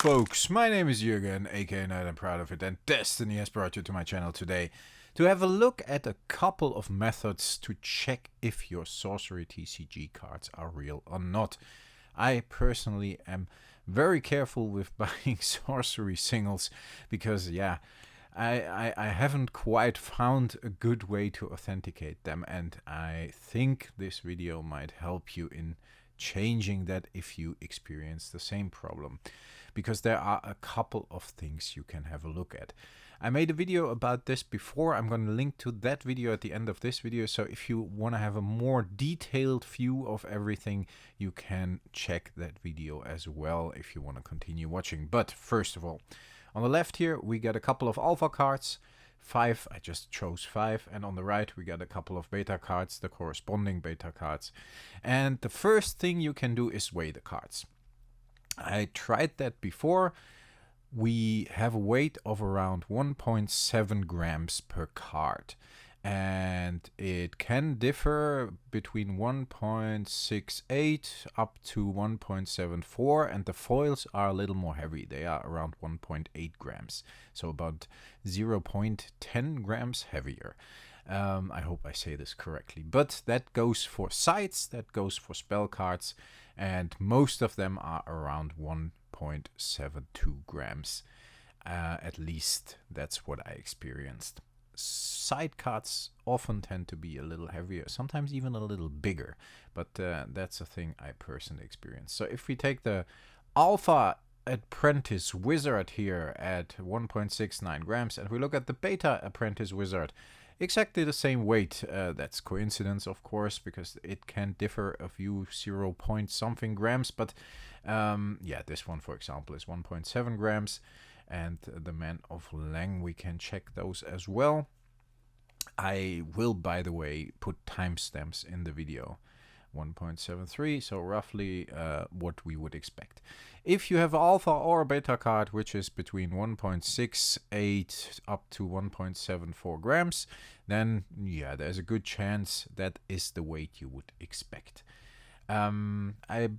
folks, my name is Jürgen, aka Night I'm proud of it, and Destiny has brought you to my channel today to have a look at a couple of methods to check if your Sorcery TCG cards are real or not. I personally am very careful with buying Sorcery singles because, yeah, I haven't quite found a good way to authenticate them, and I think this video might help you in changing that if you experience the same problem, because there are a couple of things you can have a look at. I made a video about this before. I'm going to link to that video at the end of this video, so if you want to have a more detailed view of everything, you can check that video as well if you want to continue watching. But first of all, on the left here we got a couple of alpha cards, 5, I just chose 5, and on the right we got a couple of beta cards, the corresponding beta cards. And the first thing you can do is weigh the cards. I tried that before. We have a weight of around 1.7 grams per card, and it can differ between 1.68 up to 1.74, and the foils are a little more heavy. They are around 1.8 grams, so about 0.10 grams heavier. I hope I say this correctly, but that goes for sides, that goes for spell cards, and most of them are around 1.72 grams. At least that's what I experienced. Side cards often tend to be a little heavier, sometimes even a little bigger, but that's a thing I personally experienced. So if we take the Alpha Apprentice Wizard here at 1.69 grams, and we look at the Beta Apprentice Wizard, exactly the same weight. That's coincidence, of course, because it can differ a few 0 point something grams, but yeah, this one, for example, is 1.7 grams, and the Man of Lang, we can check those as well. I will, by the way, put timestamps in the video. 1.73, so roughly what we would expect. If you have alpha or a beta card, which is between 1.68 up to 1.74 grams, then yeah, there's a good chance that is the weight you would expect. I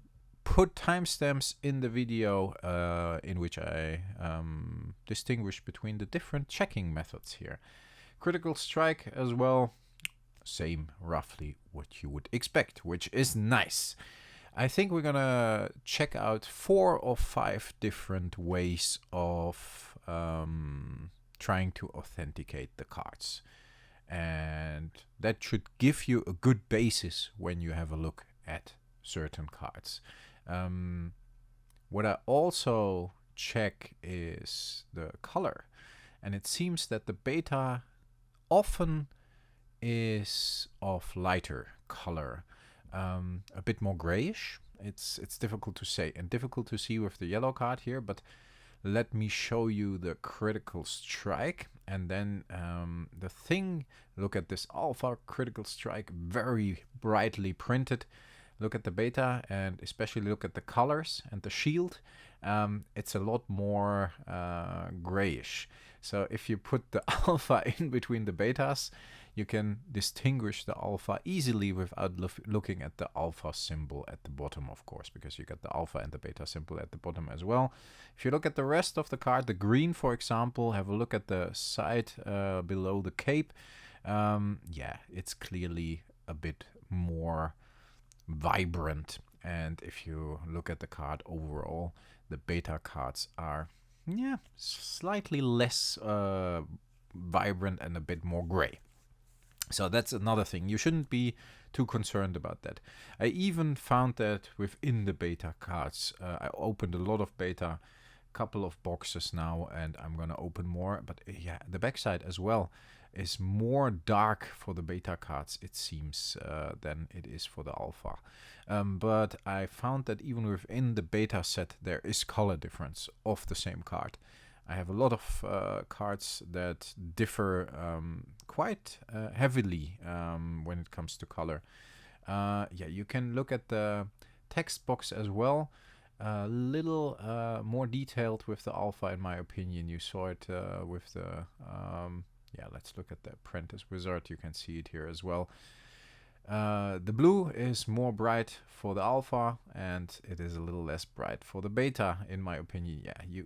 put timestamps in the video in which I distinguish between the different checking methods here. Critical strike as well. Same, roughly what you would expect, which is nice. I think we're gonna check out 4 or 5 different ways of trying to authenticate the cards, and that should give you a good basis when you have a look at certain cards. What I also check is the color, and it seems that the beta often is of lighter color, a bit more grayish. It's difficult to say and difficult to see with the yellow card here, but let me show you the critical strike, and then the thing, look at this alpha critical strike, very brightly printed. Look at the beta, and especially look at the colors and the shield. It's a lot more grayish. So if you put the alpha in between the betas, you can distinguish the alpha easily without looking at the alpha symbol at the bottom, of course, because you got the alpha and the beta symbol at the bottom as well. If you look at the rest of the card, the green, for example, have a look at the side below the cape. Yeah, it's clearly a bit more vibrant. And if you look at the card overall, the beta cards are, yeah, slightly less vibrant and a bit more gray. So that's another thing. You shouldn't be too concerned about that. I even found that within the beta cards. I opened a lot of beta, couple of boxes now, and I'm gonna open more. But yeah, the backside as well is more dark for the beta cards, it seems, than it is for the alpha. But I found that even within the beta set, there is color difference of the same card. I have a lot of cards that differ quite heavily when it comes to color. Yeah, you can look at the text box as well. A little more detailed with the alpha, in my opinion. You saw it with the yeah, let's look at the Apprentice Wizard. You can see it here as well. The blue is more bright for the alpha, and it is a little less bright for the beta, in my opinion. Yeah,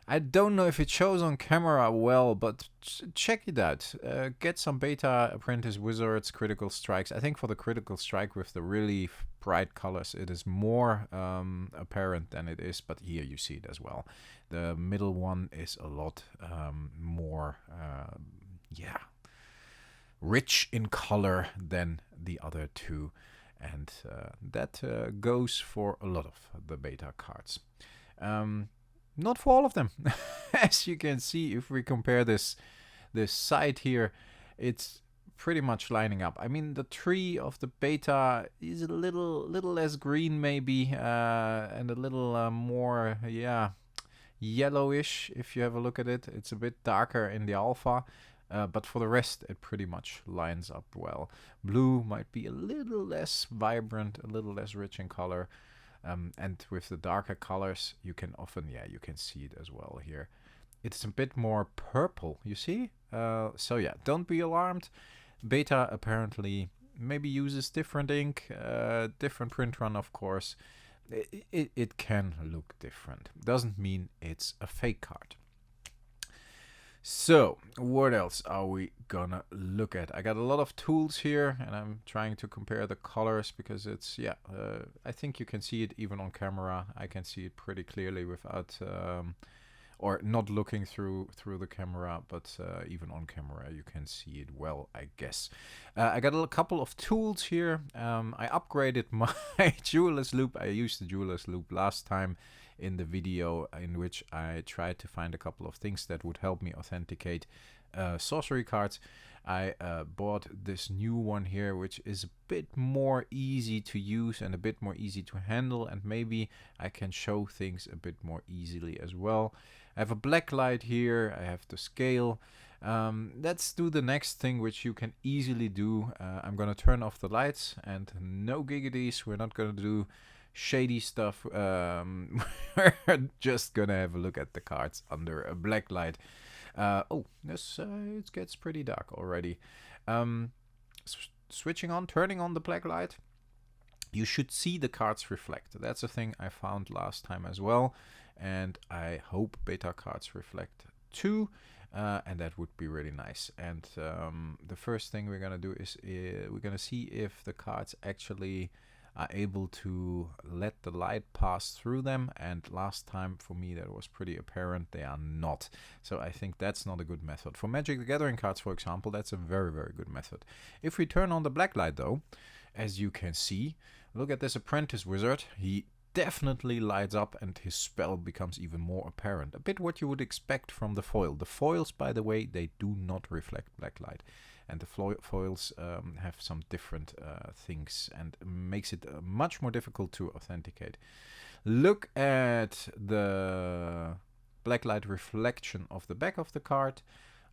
I don't know if it shows on camera well, but check it out. Get some beta Apprentice Wizards critical strikes. I think for the critical strike with the really bright colors, it is more apparent than it is, but here you see it as well. The middle one is a lot more, rich in color than the other two. And that goes for a lot of the beta cards. Not for all of them. As you can see, if we compare this side here, it's pretty much lining up. I mean, the tree of the beta is a little less green maybe, and a little more, yellowish if you have a look at it. It's a bit darker in the alpha, but for the rest, it pretty much lines up well. Blue might be a little less vibrant, a little less rich in color. And with the darker colors, you can often, you can see it as well here. It's a bit more purple, you see? So yeah, don't be alarmed. Beta apparently maybe uses different ink, different print run, of course. It can look different. Doesn't mean it's a fake card. So, what else are we gonna look at? I got a lot of tools here, and I'm trying to compare the colors because it's, I think you can see it even on camera. I can see it pretty clearly without, or not looking through the camera, but even on camera you can see it well, I guess. I got a couple of tools here. I upgraded my jeweler's loop. I used the jeweler's loop last time in the video in which I tried to find a couple of things that would help me authenticate sorcery cards. I bought this new one here, which is a bit more easy to use and a bit more easy to handle, and maybe I can show things a bit more easily as well. I have a Blacklight here, I have the scale. Let's do the next thing, which you can easily do. I'm gonna turn off the lights, and no giggities, we're not gonna do shady stuff. We're just gonna have a look at the cards under a Blacklight. It gets pretty dark already. Turning on the Blacklight, you should see the cards reflect. That's a thing I found last time as well, and I hope beta cards reflect too, and that would be really nice. And the first thing we're gonna do is we're gonna see if the cards actually are able to let the light pass through them, and last time for me that was pretty apparent they are not. So I think that's not a good method. For Magic the Gathering cards, for example, that's a very, very good method. If we turn on the Blacklight though, as you can see, look at this Apprentice Wizard. He definitely lights up and his spell becomes even more apparent. A bit what you would expect from the foil. The foils, by the way, they do not reflect Blacklight. And the foils have some different things, and makes it much more difficult to authenticate. Look at the Blacklight reflection of the back of the card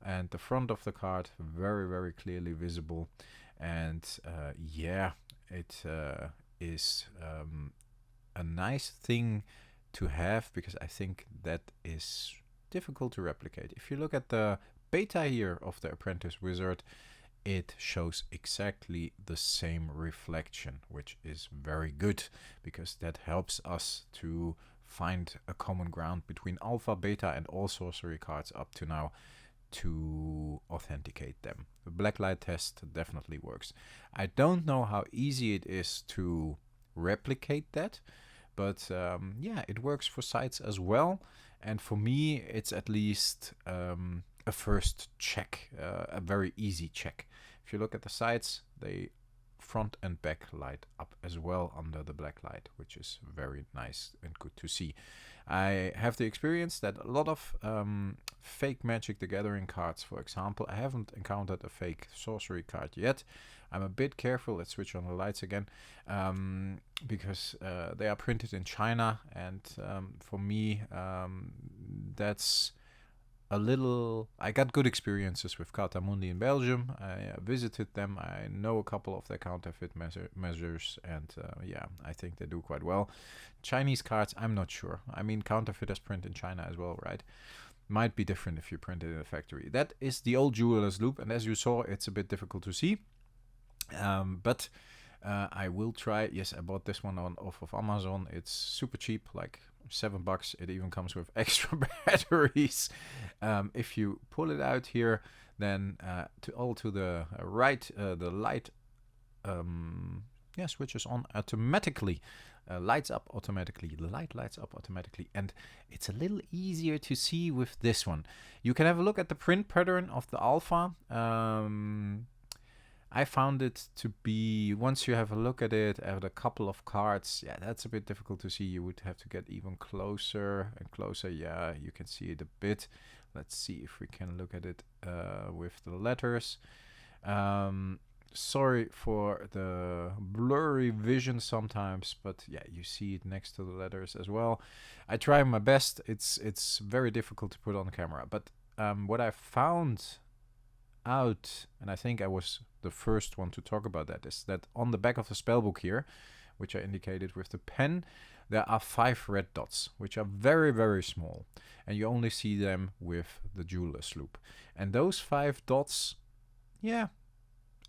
and the front of the card, very, very clearly visible. And it is a nice thing to have, because I think that is difficult to replicate. If you look at the beta here of the Apprentice Wizard, it shows exactly the same reflection, which is very good, because that helps us to find a common ground between alpha, beta, and all sorcery cards up to now to authenticate them. The Blacklight test definitely works. I don't know how easy it is to replicate that, but it works for sites as well. And for me, it's at least a first check, a very easy check. If you look at the sides, they front and back light up as well under the Blacklight, which is very nice and good to see. I have the experience that a lot of fake Magic the Gathering cards, for example, I haven't encountered a fake sorcery card yet. I'm a bit careful. Let's switch on the lights again, because they are printed in China, and for me, that's a little... I got good experiences with Cartamundi in Belgium. I visited them. I know a couple of their counterfeit measures, and I think they do quite well. Chinese cards, I'm not sure. I mean, counterfeiters print in China as well, right? Might be different if you print it in a factory. That is the old jeweler's loop, and as you saw, it's a bit difficult to see. But I will try. Yes, I bought this one off of Amazon. It's super cheap, like $7. It even comes with extra batteries. If you pull it out here, then to the right, the light switches on automatically, lights up automatically. The light lights up automatically, and it's a little easier to see with this one. You can have a look at the print pattern of the alpha. I found it to be, once you have a look at it, at a couple of cards, yeah, that's a bit difficult to see. You would have to get even closer and closer. Yeah, you can see it a bit. Let's see if we can look at it with the letters. Sorry for the blurry vision sometimes, but yeah, you see it next to the letters as well. I try my best. It's very difficult to put on camera, but what I found out, and I think I was the first one to talk about that, is that on the back of the spellbook here, which I indicated with the pen, there are 5 red dots, which are very, very small, and you only see them with the jeweler's loop. And those 5 dots, yeah,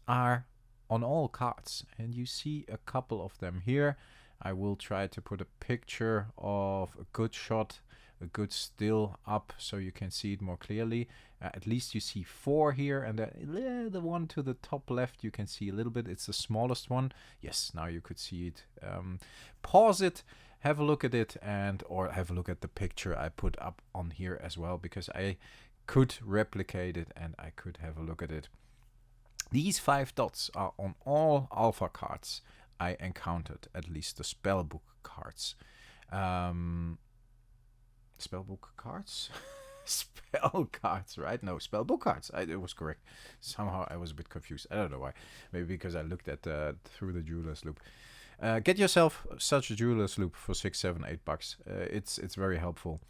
are on all cards, and you see a couple of them here. I will try to put a picture of a good shot, a good still up, so you can see it more clearly. At least you see 4 here, and the one to the top left you can see a little bit. It's the smallest one. Yes, now you could see it. Pause it, have a look at it, or have a look at the picture I put up on here as well, because I could replicate it and I could have a look at it. These 5 dots are on all alpha cards I encountered, at least the spellbook cards. Spellbook cards? Spell cards, right? No, spellbook cards. It was correct. Somehow I was a bit confused. I don't know why. Maybe because I looked at through the jeweler's loop. Get yourself such a jeweler's loop for $6, $7, $8. It's very helpful.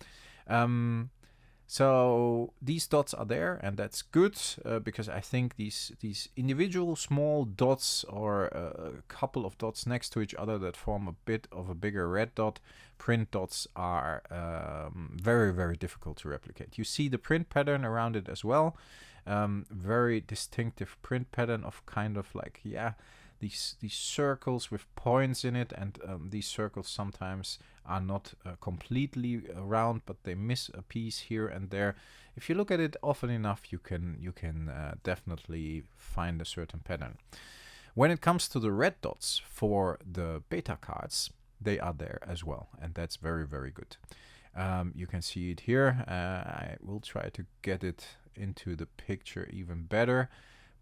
So these dots are there, and that's good because I think these individual small dots, or a couple of dots next to each other that form a bit of a bigger red dot, print dots, are very, very difficult to replicate. You see the print pattern around it as well. Very distinctive print pattern of kind of like, yeah, these circles with points in it, and these circles sometimes are not completely round, but they miss a piece here and there. If you look at it often enough, you can definitely find a certain pattern. When it comes to the red dots for the beta cards, they are there as well, and that's very, very good. You can see it here. I will try to get it into the picture even better,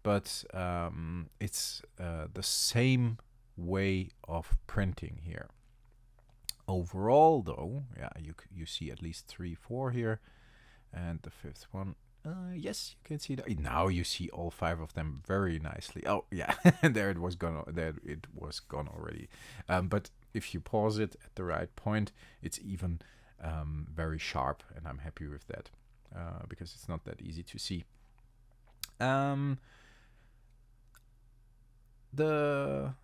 but it's the same way of printing here. Overall, though, yeah, you see at least 3, 4 here, and the 5th one. Yes, you can see that. Now you see all 5 of them very nicely. Oh yeah, there it was gone. There it was gone already. But if you pause it at the right point, it's even very sharp, and I'm happy with that because it's not that easy to see. The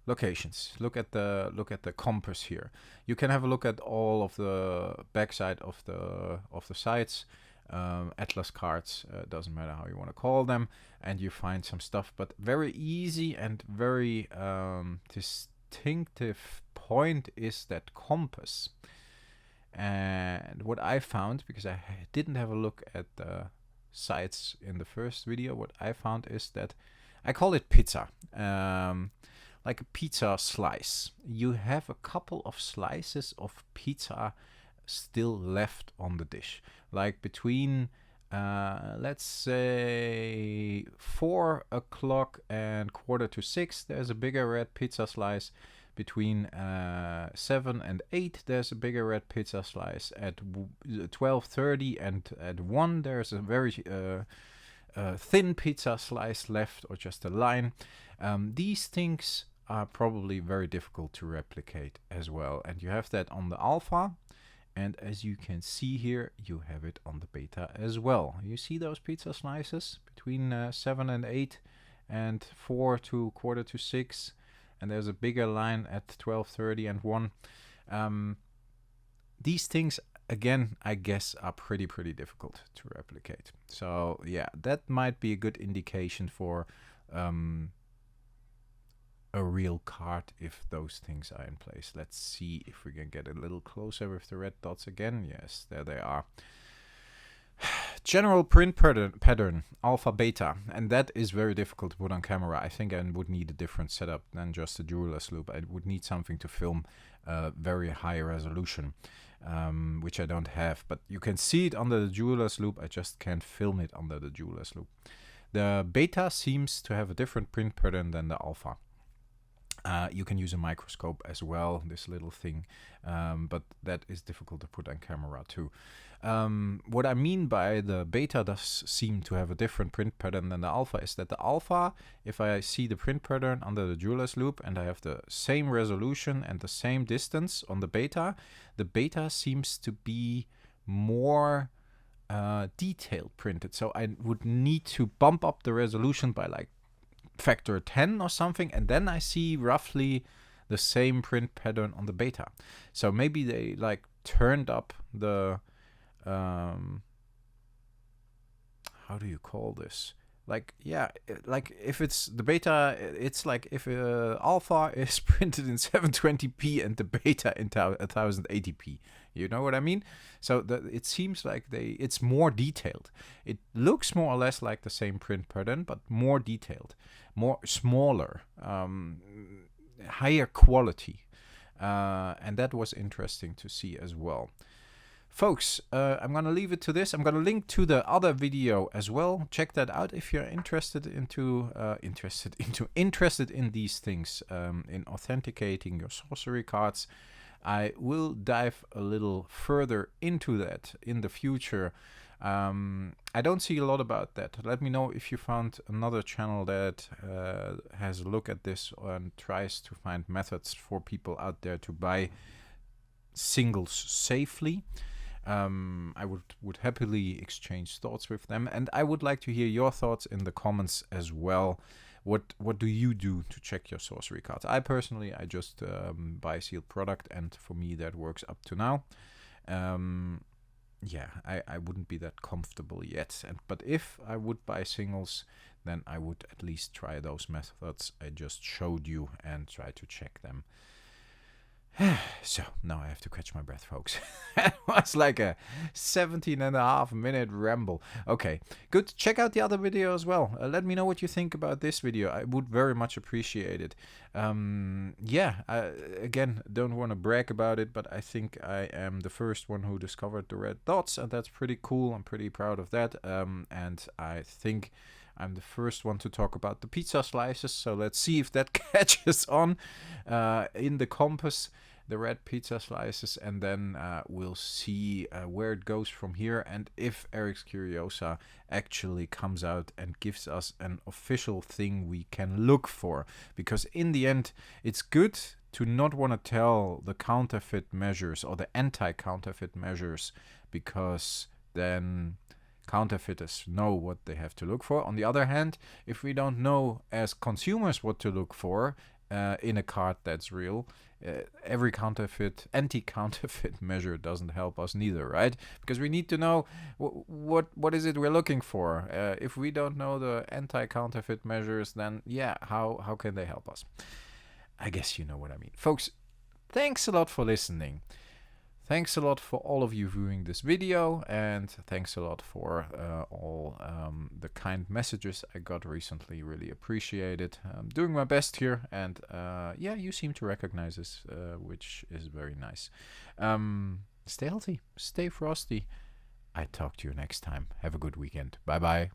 locations. Look at the compass here. You can have a look at all of the backside of the sites. Atlas cards, doesn't matter how you want to call them, and you find some stuff, but very easy and very distinctive point is that compass. And what I found, because I didn't have a look at the sites in the first video, what I found is that I call it pizza, like a pizza slice. You have a couple of slices of pizza still left on the dish, like between let's say 4 o'clock and 5:45 there's a bigger red pizza slice. Between 7 and 8 there's a bigger red pizza slice. At 12:30 and at 1 there's a very thin pizza slice left, or just a line. These things are probably very difficult to replicate as well, and you have that on the alpha, and as you can see here, you have it on the beta as well. You see those pizza slices between 7 and 8 and 4 to 5:45, and there's a bigger line at 12:30 and 1. These things, again, I guess are pretty difficult to replicate. So yeah, that might be a good indication for a real card if those things are in place. Let's see if we can get a little closer with the red dots again. Yes, there they are. General print pattern, alpha, beta, and that is very difficult to put on camera. I think I would need a different setup than just a jeweler's loop. I would need something to film very high resolution, which I don't have. But you can see it under the jeweler's loop. I just can't film it under the jeweler's loop. The beta seems to have a different print pattern than the alpha. You can use a microscope as well, this little thing, but that is difficult to put on camera too. What I mean by the beta does seem to have a different print pattern than the alpha is that the alpha, if I see the print pattern under the jeweler's loop and I have the same resolution and the same distance on the beta seems to be more detailed printed. So I would need to bump up the resolution by like factor 10 or something, and then I see roughly the same print pattern on the beta. So maybe they like turned up the how do you call this? Like, yeah, like if it's the beta, it's like if alpha is printed in 720p and the beta in 1080p. You know what I mean? So it seems like it's more detailed. It looks more or less like the same print pattern, but more detailed, more smaller, higher quality. And that was interesting to see as well. Folks, I'm going to leave it to this. I'm going to link to the other video as well. Check that out if you're interested in these things, in authenticating your sorcery cards. I will dive a little further into that in the future. I don't see a lot about that. Let me know if you found another channel that has a look at this and tries to find methods for people out there to buy singles safely. I would happily exchange thoughts with them, and I would like to hear your thoughts in the comments as well. What do you do to check your sorcery cards? I personally, I just buy sealed product, and for me that works up to now. Yeah, I wouldn't be that comfortable yet, but if I would buy singles, then I would at least try those methods I just showed you and try to check them. So now I have to catch my breath, folks. That was like a 17.5-minute ramble. Okay, good. Check out the other video as well. Let me know what you think about this video. I would very much appreciate it. Yeah, again, don't want to brag about it, but I think I am the first one who discovered the red dots, and that's pretty cool. I'm pretty proud of that. And I think I'm the first one to talk about the pizza slices, so let's see if that catches on in the compass, the red pizza slices, and then we'll see where it goes from here, and if Eric's Curiosa actually comes out and gives us an official thing we can look for. Because in the end, it's good to not want to tell the counterfeit measures or the anti-counterfeit measures, because then counterfeiters know what they have to look for. On the other hand, if we don't know as consumers what to look for in a card that's real, every anti-counterfeit measure doesn't help us neither, right? Because we need to know what is it we're looking for. If we don't know the anti-counterfeit measures, then yeah, how can they help us? I guess you know what I mean. Folks, thanks a lot for listening. Thanks a lot for all of you viewing this video, and thanks a lot for all the kind messages I got recently. Really appreciate it. I'm doing my best here, and yeah, you seem to recognize this, which is very nice. Stay healthy, stay frosty. I talk to you next time. Have a good weekend. Bye bye.